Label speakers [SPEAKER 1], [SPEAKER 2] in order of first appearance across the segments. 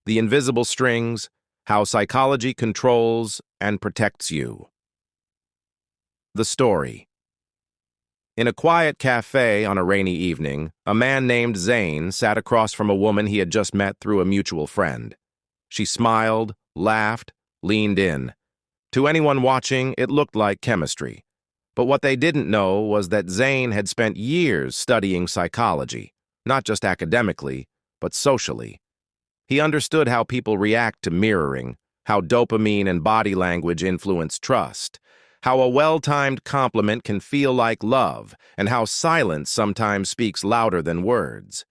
[SPEAKER 1] The Invisible Strings, How Psychology Controls and Protects You. The story. In a quiet cafe on a rainy evening, a man named Zane sat across from a woman he had just met through a mutual friend. She smiled, laughed, leaned in. To anyone watching, it looked like chemistry. But what they didn't know was that Zane had spent years studying psychology, not just academically, but socially. He understood how people react to mirroring, how dopamine and body language influence trust, how a well-timed compliment can feel like love, and how silence sometimes speaks louder than words.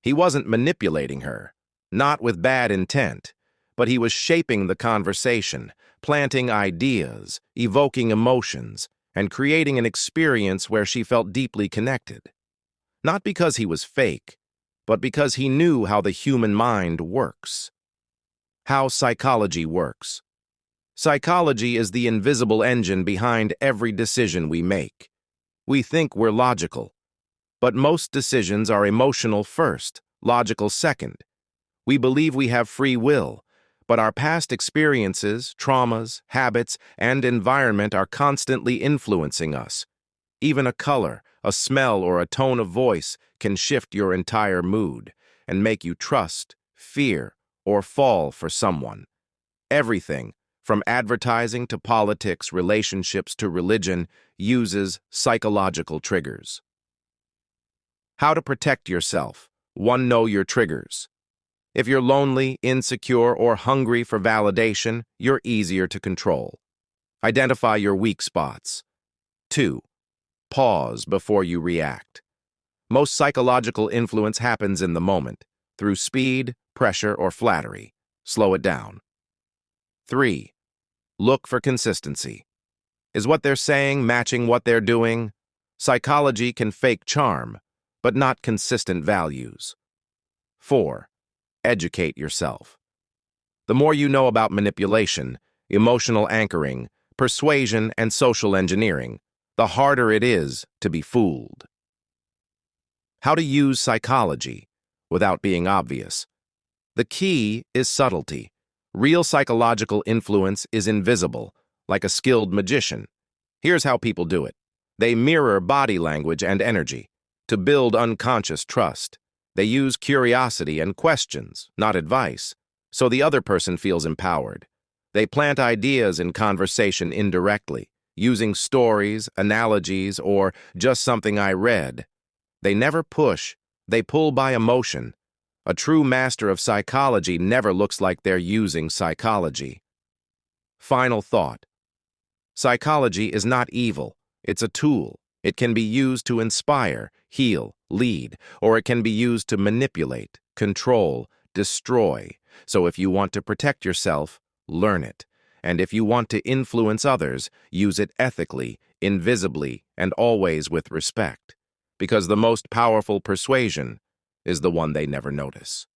[SPEAKER 1] He wasn't manipulating her, not with bad intent, but he was shaping the conversation, planting ideas, evoking emotions, and creating an experience where she felt deeply connected. Not because he was fake, but because he knew how the human mind works. How psychology works. Psychology is the invisible engine behind every decision we make. We think we're logical, but most decisions are emotional first, logical second. We believe we have free will, but our past experiences, traumas, habits, and environment are constantly influencing us. Even a color, a smell, or a tone of voice can shift your entire mood and make you trust, fear, or fall for someone. Everything, from advertising to politics, relationships to religion, uses psychological triggers. How to protect yourself. 1. Know your triggers. If you're lonely, insecure, or hungry for validation, you're easier to control. Identify your weak spots. 2. Pause before you react. Most psychological influence happens in the moment, through speed, pressure, or flattery. Slow it down. 3. Look for consistency. Is what they're saying matching what they're doing? Psychology can fake charm, but not consistent values. 4. Educate yourself. The more you know about manipulation, emotional anchoring, persuasion, and social engineering, the harder it is to be fooled. How to use psychology without being obvious. The key is subtlety. Real psychological influence is invisible, like a skilled magician. Here's how people do it. They mirror body language and energy to build unconscious trust. They use curiosity and questions, not advice, so the other person feels empowered. They plant ideas in conversation indirectly, using stories, analogies, or just something I read. They never push, they pull by emotion. A true master of psychology never looks like they're using psychology. Final thought. Psychology is not evil. It's a tool. It can be used to inspire, heal, lead, or it can be used to manipulate, control, destroy. So if you want to protect yourself, learn it. And if you want to influence others, use it ethically, invisibly, and always with respect. Because the most powerful persuasion is the one they never notice.